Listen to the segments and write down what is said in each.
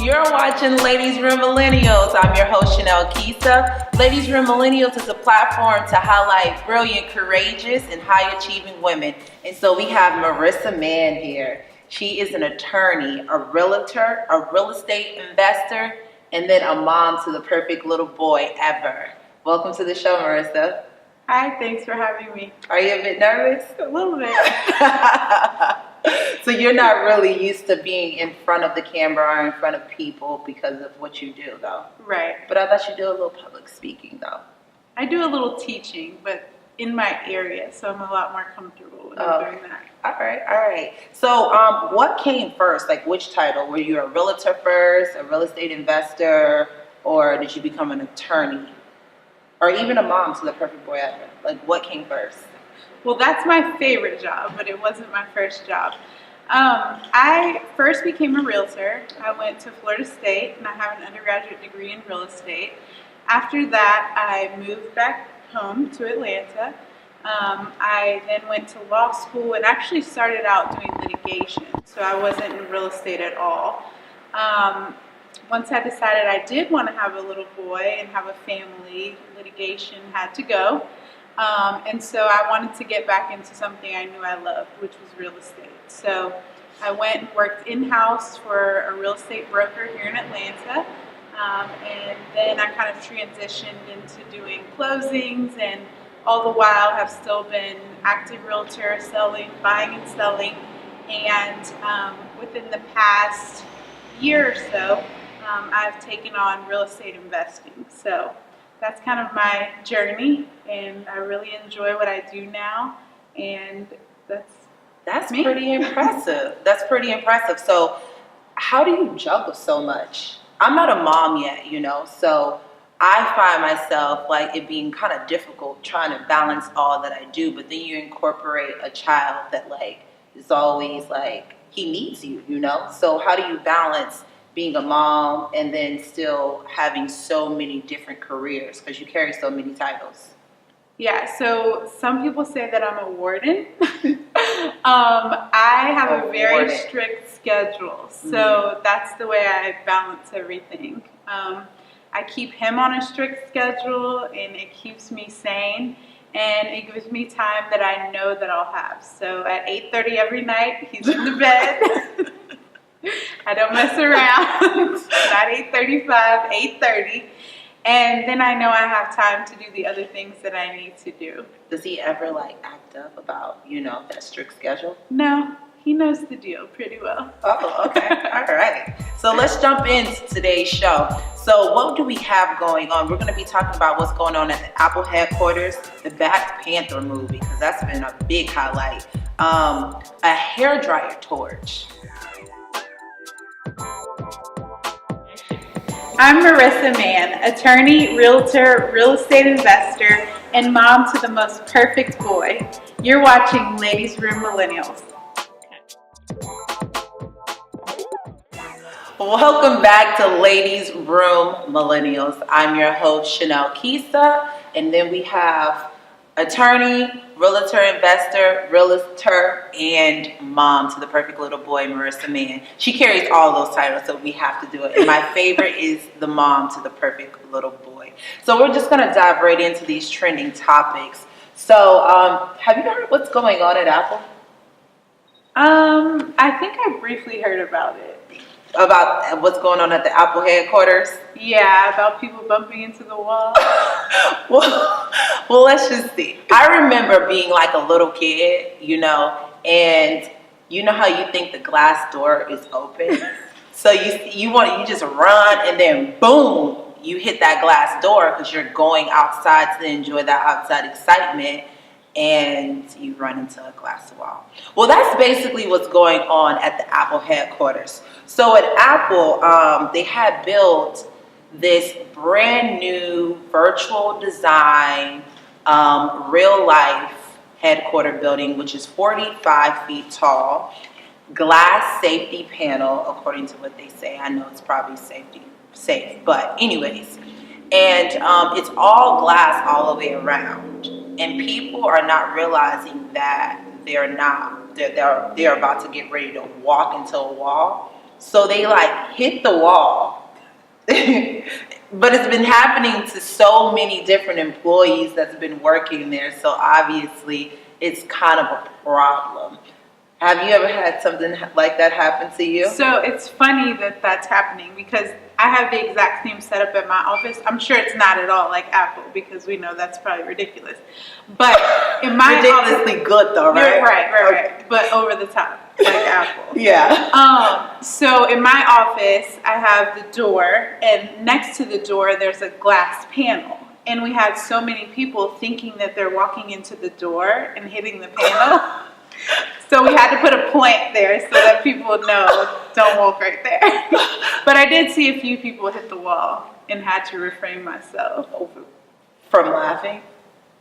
You're watching Ladies Room Millennials. I'm your host, Kissa. Ladies Room Millennials is a platform to highlight brilliant, courageous, and high-achieving women. And so we have Marissa Mann here. She is an attorney, a realtor, a real estate investor, and then a mom to the perfect little boy ever. Welcome to the show, Marissa. Hi, thanks for having me. Are you a bit nervous? A little bit. So you're not really used to being in front of the camera or in front of people because of what you do, though. Right. But I thought you do a little public speaking, though. I do a little teaching, but in my area, so I'm a lot more comfortable with doing that. All right. So what came first? Like, which title? Were you a realtor first, a real estate investor, or did you become an attorney? Or even a mom to the perfect boy ever? Like, what came first? Well, that's my favorite job, but it wasn't my first job. I first became a realtor. I went to Florida State, and I have an undergraduate degree in real estate. After that, I moved back home to Atlanta. I then went to law school and actually started out doing litigation, so I wasn't in real estate at all. Once I decided I did want to have a little boy and have a family, litigation had to go. And so I wanted to get back into something I knew I loved, which was real estate. So I went and worked in-house for a real estate broker here in Atlanta. And then I kind of transitioned into doing closings, and all the while have still been active realtor, selling, buying and selling. And within the past year or so, I've taken on real estate investing. So that's kind of my journey, and I really enjoy what I do now, and that's me. Pretty impressive. That's pretty impressive. So how do you juggle so much? I'm not a mom yet, so I find myself like it being kind of difficult trying to balance all that I do, but then you incorporate a child that like is always like, he needs you, So how do you balance being a mom and then still having so many different careers because you carry so many titles? Yeah, so some people say that I'm a warden. I have a very strict schedule, so that's the way I balance everything. I keep him on a strict schedule, and it keeps me sane, and it gives me time that I know that I'll have. So at 8:30 every night, he's in the bed. I don't mess around. Not 8:35, 8:30. And then I know I have time to do the other things that I need to do. Does he ever like act up about, that strict schedule? No, he knows the deal pretty well. Oh, okay. All right. So let's jump into today's show. So what do we have going on? We're going to be talking about what's going on at the Apple headquarters, the Black Panther movie, because that's been a big highlight. A hairdryer torch. I'm Marissa Mann, attorney, realtor, real estate investor, and mom to the most perfect boy. You're watching Ladies Room Millennials. Welcome back to Ladies Room Millennials. I'm your host, Kissa, and then we have attorney, realtor, investor, realtor, and mom to the perfect little boy, Marissa Mann. She carries all those titles, so we have to do it. And my favorite is the mom to the perfect little boy. So we're just going to dive right into these trending topics. So have you heard what's going on at Apple? I think I briefly heard about it. About what's going on at the Apple headquarters? Yeah, about people bumping into the wall. Well, let's just see. I remember being like a little kid, and you know how you think the glass door is open? So you just run, and then boom, you hit that glass door because you're going outside to enjoy that outside excitement, and you run into a glass wall. Well, that's basically what's going on at the Apple headquarters. So at Apple, they had built this brand new virtual design, real life headquarter building, which is 45 feet tall, glass safety panel, according to what they say. I know it's probably safe, but anyways. And it's all glass all the way around. And people are not realizing that they're about to get ready to walk into a wall. So they like hit the wall. But it's been happening to so many different employees that's been working there. So obviously it's kind of a problem. Have you ever had something like that happen to you? So it's funny that that's happening because I have the exact same setup at my office. I'm sure it's not at all like Apple because we know that's probably ridiculous. But in my ridiculously office, good though, right? Right. But over the top, like Apple. Yeah. So in my office, I have the door, and next to the door, there's a glass panel. And we had so many people thinking that they're walking into the door and hitting the panel. So we had to put a point there so that people would know, don't walk right there. But I did see a few people hit the wall and had to refrain myself. From laughing?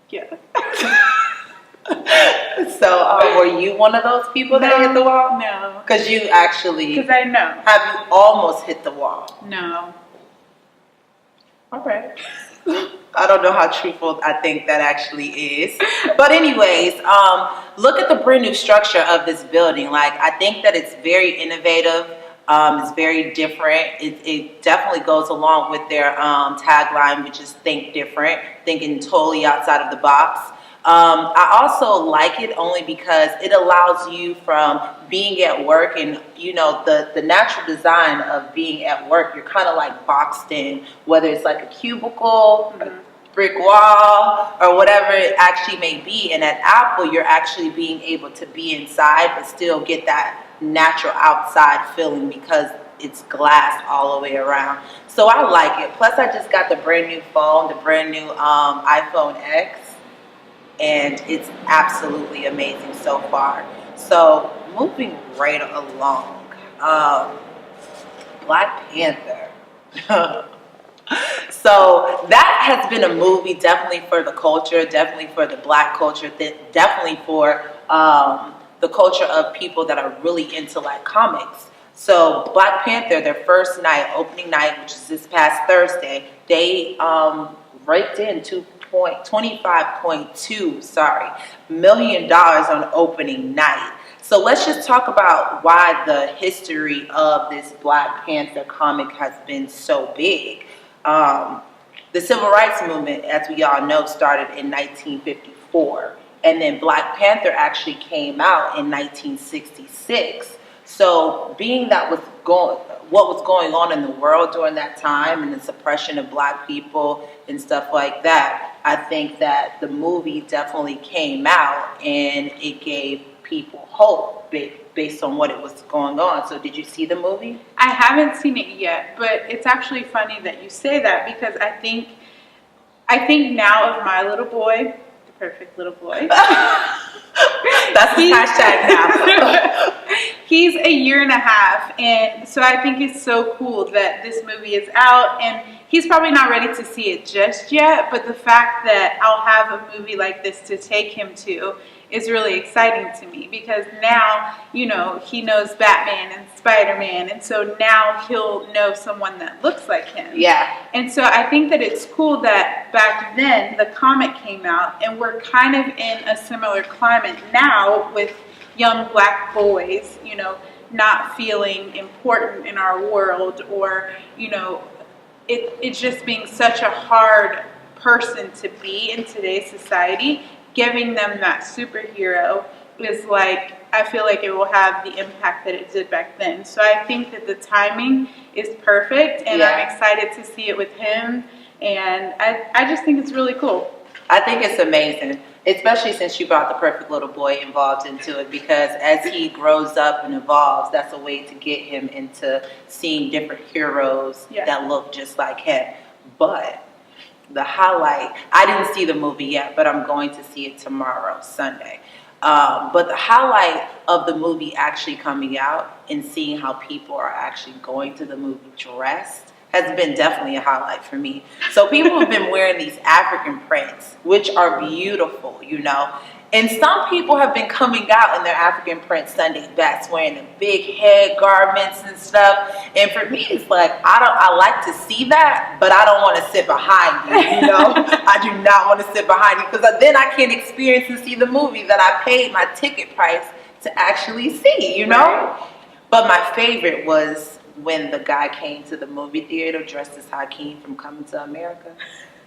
Yeah. So were you one of those people that hit the wall? No. Because you actually... Because I know. Have you almost hit the wall? No. All right. I don't know how truthful I think that actually is. But anyways, look at the brand new structure of this building. Like, I think that it's very innovative. It's very different. It definitely goes along with their tagline, which is think different, thinking totally outside of the box. I also like it only because it allows you from being at work and, you know, the natural design of being at work, you're kind of like boxed in, whether it's like a cubicle, a brick wall, or whatever it actually may be. And at Apple, you're actually being able to be inside but still get that natural outside feeling because it's glass all the way around. So I like it. Plus, I just got the brand new phone, the brand new iPhone X. And it's absolutely amazing so far. So moving right along, Black Panther. So that has been a movie definitely for the culture, definitely for the Black culture, definitely for the culture of people that are really into like comics. So Black Panther, their first night, opening night, which is this past Thursday, they raked in $25.2 million on opening night. So let's just talk about why the history of this Black Panther comic has been so big. The Civil Rights Movement, as we all know, started in 1954. And then Black Panther actually came out in 1966. So being that what was going on in the world during that time and the suppression of Black people and stuff like that, I think that the movie definitely came out and it gave people hope based on what it was going on. So did you see the movie? I haven't seen it yet, but it's actually funny that you say that because I think now of my little boy, the perfect little boy. That's the hashtag now. He's a year and a half, and so I think it's so cool that this movie is out, and he's probably not ready to see it just yet, but the fact that I'll have a movie like this to take him to is really exciting to me because now, you know, he knows Batman and Spider-Man, and so now he'll know someone that looks like him. Yeah. And so I think that it's cool that back then the comic came out, and we're kind of in a similar climate now with young Black boys, you know, not feeling important in our world, or, you know, it's just being such a hard person to be in today's society. Giving them that superhero is like, I feel like it will have the impact that it did back then. So I think that the timing is perfect, and I'm excited to see it with him, and I just think it's really cool. I think it's amazing, especially since you brought the perfect little boy involved into it, because as he grows up and evolves, that's a way to get him into seeing different heroes that look just like him. But the highlight, I didn't see the movie yet, but I'm going to see it tomorrow, Sunday. But the highlight of the movie actually coming out and seeing how people are actually going to the movie dressed has been definitely a highlight for me. So people have been wearing these African prints, which are beautiful, you know. And some people have been coming out in their African print Sunday best, wearing the big head garments and stuff. And for me, it's like, I like to see that, but I don't want to sit behind you, you know. I do not want to sit behind you, because then I can't experience and see the movie that I paid my ticket price to actually see, you know. Right. But my favorite was when the guy came to the movie theater dressed as Hakeem from Coming to America.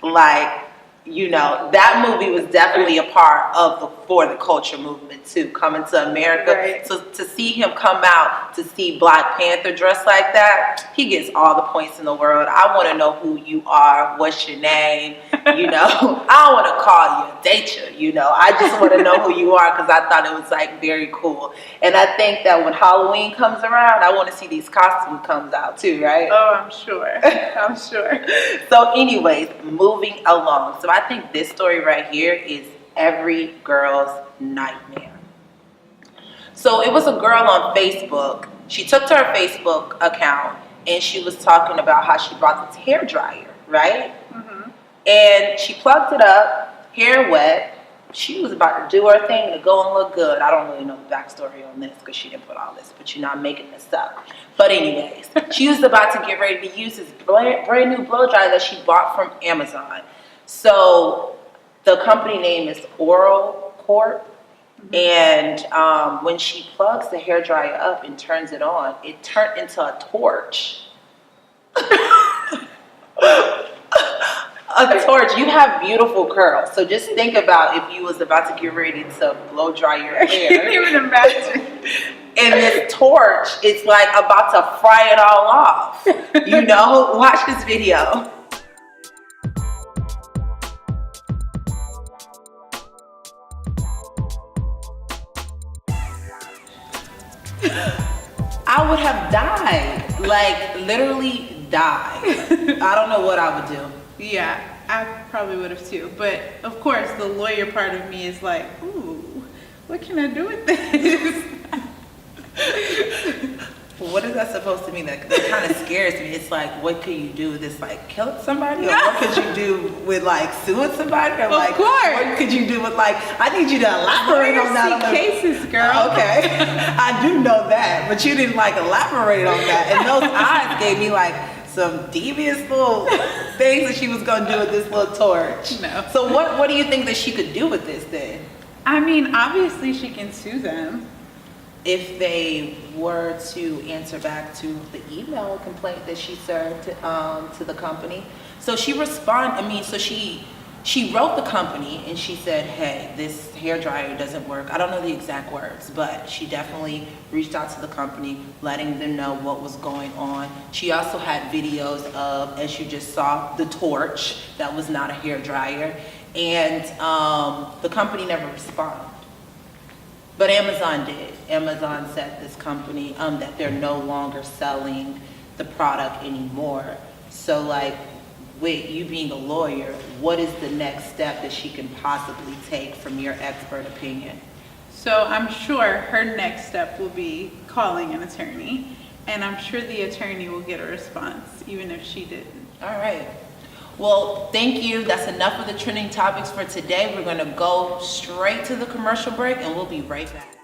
Like, you know, that movie was definitely a part of the For the Culture movement too, Coming to America. Right. So to see him come out to see Black Panther dressed like that, he gets all the points in the world. I want to know who you are, what's your name, you know. I don't want to call you, date you, you know. I just want to know who you are because I thought it was like very cool. And I think that when Halloween comes around, I want to see these costumes comes out too, right? Oh, I'm sure. I'm sure. So anyways, moving along. So I think this story right here is every girl's nightmare. So it was a girl on Facebook. She took to her Facebook account and she was talking about how she bought this hair dryer, right? Mm-hmm. And she plugged it up, hair wet. She was about to do her thing to go and look good. I don't really know the backstory on this because she didn't put all this, but I'm making this up. But anyways, she was about to get ready to use this brand new blow dryer that she bought from Amazon. So the company name is Oral Corp. Mm-hmm. And when she plugs the hair dryer up and turns it on, it turned into a torch. A torch. You have beautiful curls, so just think about if you was about to get ready to blow dry your hair. I can't even imagine. And this torch is like about to fry it all off. You know, watch this video. I would have died, like literally died. I don't know what I would do. Yeah, I probably would have too. But of course, the lawyer part of me is like, ooh, what can I do with this? What is that supposed to mean? That kind of scares me. It's like, what could you do with this? Like, kill somebody? Or what could you do with like suing somebody? Or like, of course. What could you do with like? I need you to elaborate on that. Cases, girl. Okay, I do know that, but you didn't like elaborate on that. And those eyes gave me like some devious little things that she was gonna do with this little torch. No. So what do you think that she could do with this then? I mean, obviously she can sue them. If they were to answer back to the email complaint that she served to the company. So she she wrote the company and she said, hey, this hair dryer doesn't work. I don't know the exact words, but she definitely reached out to the company, letting them know what was going on. She also had videos of, as you just saw, the torch that was not a hair dryer. And the company never responded. But Amazon did. Amazon said this company that they're no longer selling the product anymore. So like, with you being a lawyer, what is the next step that she can possibly take from your expert opinion? So I'm sure her next step will be calling an attorney, and I'm sure the attorney will get a response, even if she didn't. All right. Well, thank you. That's enough of the trending topics for today. We're going to go straight to the commercial break and we'll be right back.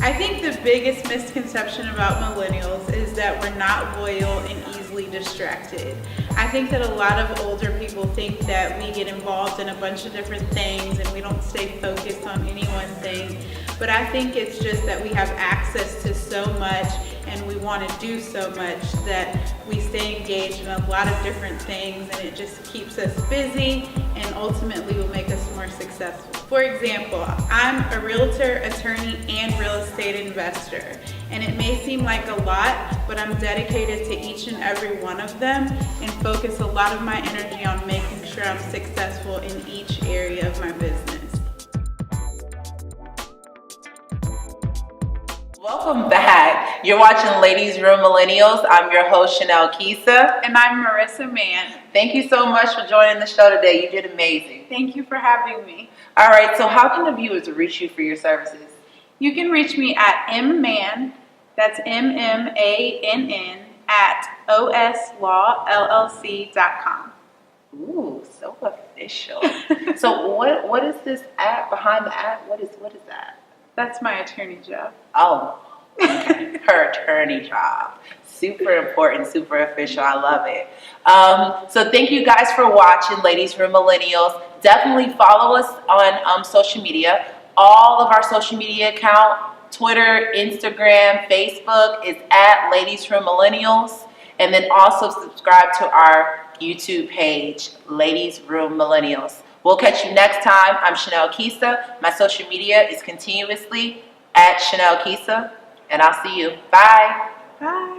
I think the biggest misconception about millennials is that we're not loyal and easily distracted. I think that a lot of older people think that we get involved in a bunch of different things and we don't stay focused on any one thing. But I think it's just that we have access to so much and we want to do so much that we stay engaged in a lot of different things, and it just keeps us busy and ultimately will make us more successful. For example, I'm a realtor, attorney, and real estate investor, and it may seem like a lot, but I'm dedicated to each and every one of them and focus a lot of my energy on making sure I'm successful in each area of my business. Welcome back. You're watching Ladies Room Millennials. I'm your host, Kissa. And I'm Marissa, Mann. Thank you so much for joining the show today. You did amazing. Thank you for having me. All right, so how can the viewers reach you for your services? You can reach me at mmann, that's MMANN, at oslawllc.com. Ooh, so official. So what is this app behind the app? What is that? That's my attorney job. Oh, okay. Her attorney job. Super important, super official. I love it. So thank you guys for watching Ladies Room Millennials. Definitely follow us on social media. All of our social media account Twitter, Instagram, Facebook is at Ladies from Millennials. And then also subscribe to our YouTube page, Ladies Room Millennials. We'll catch you next time. I'm Chanel Kissa. My social media is continuously at Chanel Kissa. And I'll see you. Bye. Bye.